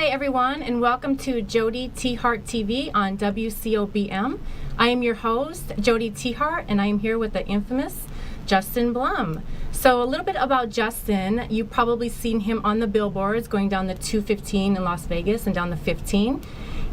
Hi everyone, and welcome to Jodi Tiahrt TV on WCOBM. I am your host, Jodi Tiahrt, and I am here with the infamous Justin Blum. So a little bit about Justin. You've probably seen him on the billboards going down the 215 in Las Vegas and down the 15.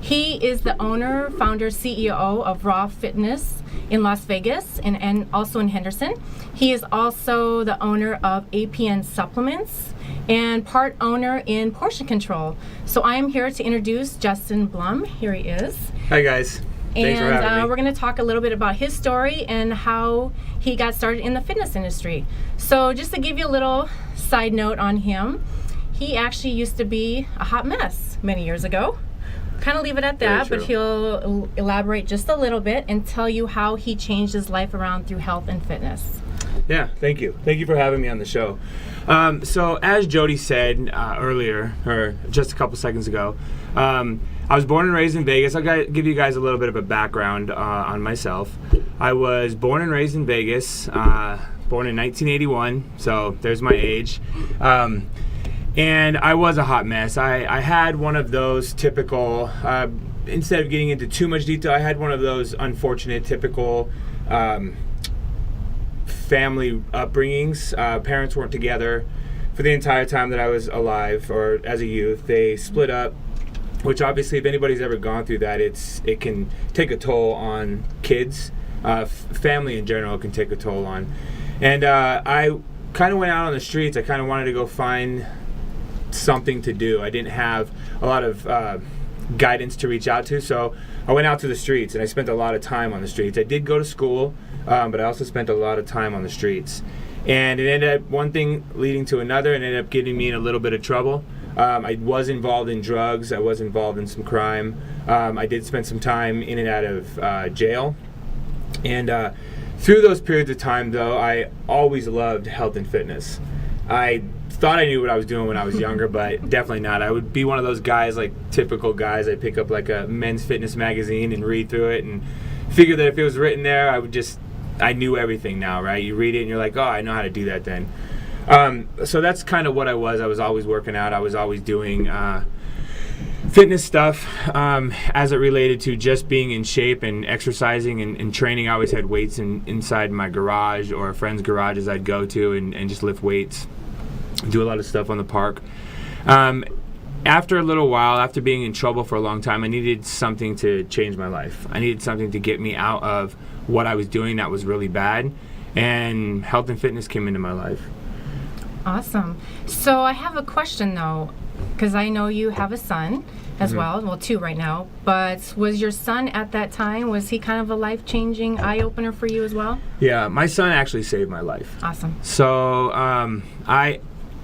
He is the owner, founder, CEO of Raw Fitness in Las Vegas and also in Henderson. He is also the owner of APN Supplements and part owner in Portion Control. So I am here to introduce Justin Blum. Here he is. Hi guys. Thanks for having me. We're going to talk a little bit about his story and how he got started in the fitness industry. So just to give you a little side note on him, he actually used to be a hot mess many years ago. Kind of leave it at that, but he'll elaborate just a little bit and tell you how he changed his life around through health and fitness. Yeah, thank you. Thank you for having me on the show. So as Jodi said earlier, or just a couple seconds ago, I was born and raised in Vegas. I'll give you guys a little bit of a background on myself. I was born and raised in Vegas, born in 1981, so there's my age. And I was a hot mess. I had one of those typical, instead of getting into too much detail, I had one of those unfortunate, typical family upbringings. Parents weren't together for the entire time that I was alive or as a youth. They split up, which obviously if anybody's ever gone through that, it can take a toll on kids. Family in general can take a toll on. And I kind of went out on the streets. I kind of wanted to go find something to do. I didn't have a lot of guidance to reach out to, so I went out to the streets and I spent a lot of time on the streets. I did go to school, but I also spent a lot of time on the streets. And it ended up one thing leading to another and ended up getting me in a little bit of trouble. I was involved in drugs. I was involved in some crime. I did spend some time in and out of jail. And through those periods of time, though, I always loved health and fitness. I thought I knew what I was doing when I was younger, but definitely not. I would be one of those guys, like typical guys. I'd pick up like a men's fitness magazine and read through it and figure that if it was written there, I knew everything now, right? You read it and you're like, oh, I know how to do that then. So that's kind of what I was. I was always working out. I was always doing fitness stuff as it related to just being in shape and exercising and training. I always had weights inside my garage or friends' garages I'd go to and just lift weights, do a lot of stuff on the park. After a little while, after being in trouble for a long time, I needed something to change my life. I needed something to get me out of what I was doing that was really bad, and health and fitness came into my life. Awesome. So I have a question though, because I know you have a son as well 2 right now, but was your son at that time, was he kind of a life-changing eye-opener for you as well? Yeah, my son actually saved my life. Awesome. So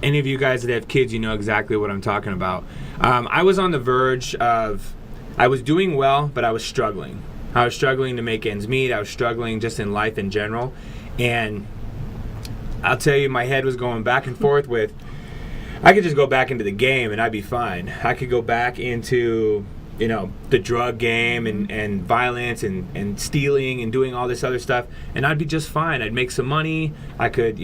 any of you guys that have kids, you know exactly what I'm talking about. I was on the verge of, I was doing well, but I was struggling. I was struggling to make ends meet. I was struggling just in life in general. And I'll tell you, my head was going back and forth with, I could just go back into the game and I'd be fine. I could go back into, the drug game and violence and stealing and doing all this other stuff, and I'd be just fine. I'd make some money. I could,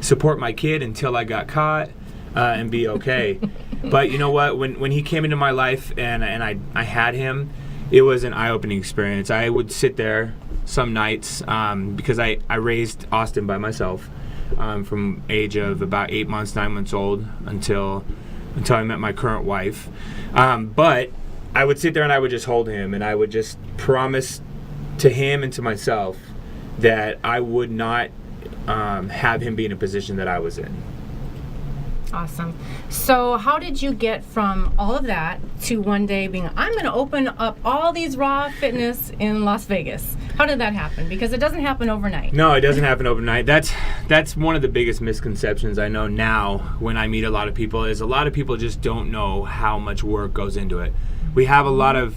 support my kid until I got caught and be okay. But you know what? When he came into my life and I had him, it was an eye-opening experience. I would sit there some nights because I raised Austin by myself from age of about 8 months, 9 months old until I met my current wife. But I would sit there and I would just hold him and I would just promise to him and to myself that I would not have him be in a position that I was in. Awesome. So how did you get from all of that to one day being, I'm going to open up all these Raw Fitness in Las Vegas? How did that happen? Because it doesn't happen overnight. No, it doesn't happen overnight. That's one of the biggest misconceptions I know now when I meet a lot of people, is a lot of people just don't know how much work goes into it. We have a lot of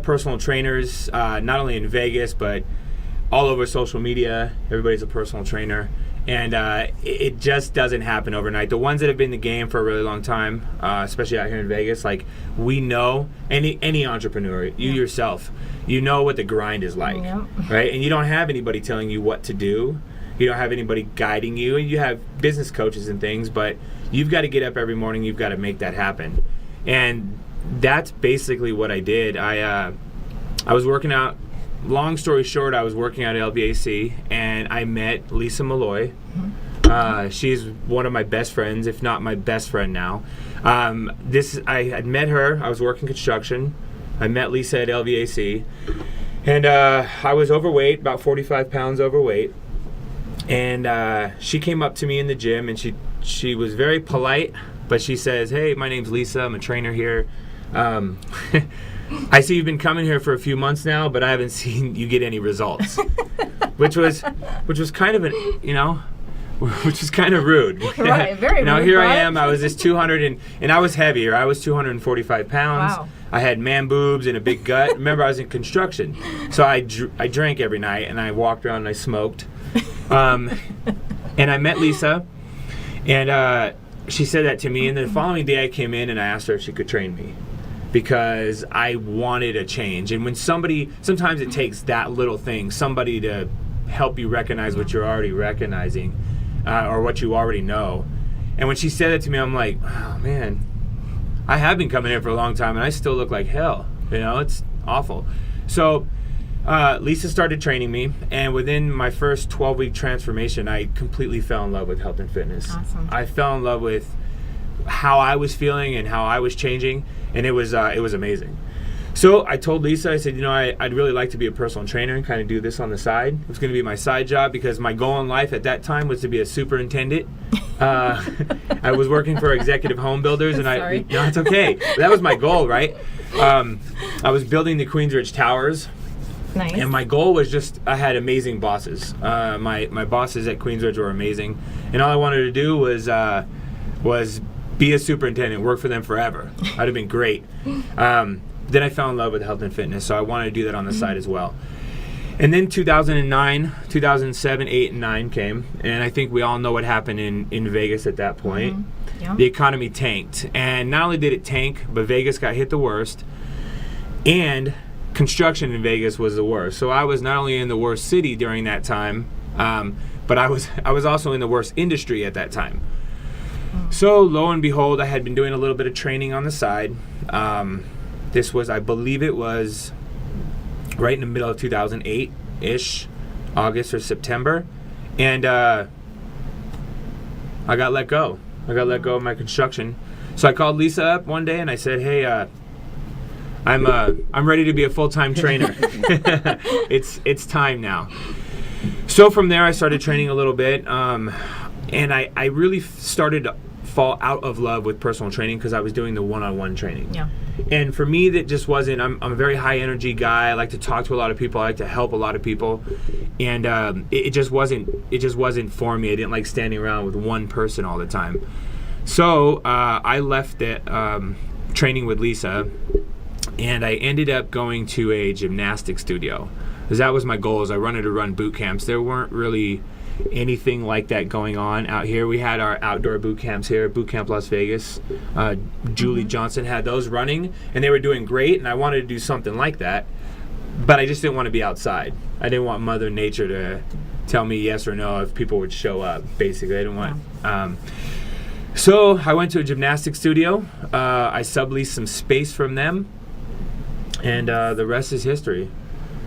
personal trainers, not only in Vegas but all over social media. Everybody's a personal trainer. And it just doesn't happen overnight. The ones that have been in the game for a really long time, especially out here in Vegas, like, we know, any entrepreneur, you yourself, you know what the grind is like, right? And you don't have anybody telling you what to do. You don't have anybody guiding you. You have business coaches and things, but you've got to get up every morning. You've got to make that happen. And that's basically what I did. I was working out. Long story short, I was working at LVAC, and I met Lisa Malloy. She's one of my best friends, if not my best friend now. I had met her. I was working construction. I met Lisa at LVAC, and I was overweight, about 45 pounds overweight. And she came up to me in the gym, and she was very polite, but she says, "Hey, my name's Lisa. I'm a trainer here. I see you've been coming here for a few months now, but I haven't seen you get any results," which was kind of which is kind of rude. Right, very rude. Now here I am. I was just 200 and I was heavier. I was 245 pounds. Wow. I had man boobs and a big gut. Remember, I was in construction, so I drank every night and I walked around and I smoked. And I met Lisa, and she said that to me. And the following day, I came in and I asked her if she could train me, because I wanted a change. And when sometimes it takes that little thing, somebody to help you recognize what you're already recognizing, or what you already know. And when she said that to me, I'm like, oh man, I have been coming here for a long time and I still look like hell. It's awful. So Lisa started training me, and within my first 12-week transformation, I completely fell in love with health and fitness. Awesome. I fell in love with how I was feeling and how I was changing, and it was amazing. So I told Lisa, I said, I'd really like to be a personal trainer and kind of do this on the side. It was going to be my side job, because my goal in life at that time was to be a superintendent. I was working for executive home builders, and Sorry. no, it's okay. That was my goal, right? I was building the Queensridge Towers. Nice. And my goal was I had amazing bosses. My bosses at Queensridge were amazing, and all I wanted to do was be a superintendent, work for them forever. I'd have been great. Then I fell in love with health and fitness, so I wanted to do that on the side as well. And then 2009, 2007, 8, and 9 came, and I think we all know what happened in Vegas at that point. Yeah. The economy tanked, and not only did it tank, but Vegas got hit the worst, and construction in Vegas was the worst. So I was not only in the worst city during that time, but I was also in the worst industry at that time. So lo and behold, I had been doing a little bit of training on the side. This was, I believe it was right in the middle of 2008-ish, August or September, and I got let go. I got let go of my construction. So I called Lisa up one day and I said, "Hey, I'm ready to be a full-time trainer. It's time now." So from there, I started training a little bit, and I really started to fall out of love with personal training, because I was doing the one-on-one training. Yeah. And for me, that just wasn't. I'm a very high-energy guy. I like to talk to a lot of people. I like to help a lot of people, and it just wasn't. It just wasn't for me. I didn't like standing around with one person all the time. So I left that training with Lisa, and I ended up going to a gymnastics studio, because that was my goal. Is I wanted to run boot camps. There weren't really anything like that going on out here. We had our outdoor boot camps here, Boot Camp Las Vegas. Julie Johnson had those running, and they were doing great, and I wanted to do something like that, but I just didn't want to be outside. I didn't want Mother Nature to tell me yes or no if people would show up, basically. I didn't want... So I went to a gymnastics studio. I subleased some space from them, and the rest is history.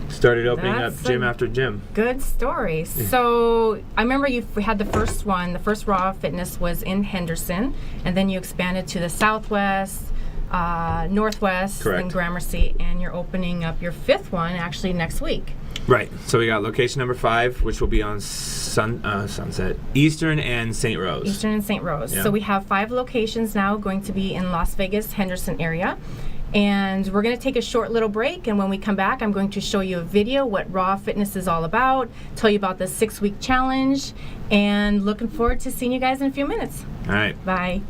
Started opening up gym after gym. Good story. So I remember you had the first one. The first Raw Fitness was in Henderson, and then you expanded to the Southwest, Northwest, and Gramercy, and you're opening up your fifth one actually next week. Right. So we got location number 5, which will be on Sunset, Eastern and St. Rose. Eastern and St. Rose. Yeah. So we have 5 locations now, going to be in Las Vegas, Henderson area. And we're going to take a short little break, and when we come back, I'm going to show you a video what Raw Fitness is all about, tell you about the 6-week challenge, and looking forward to seeing you guys in a few minutes. All right. Bye.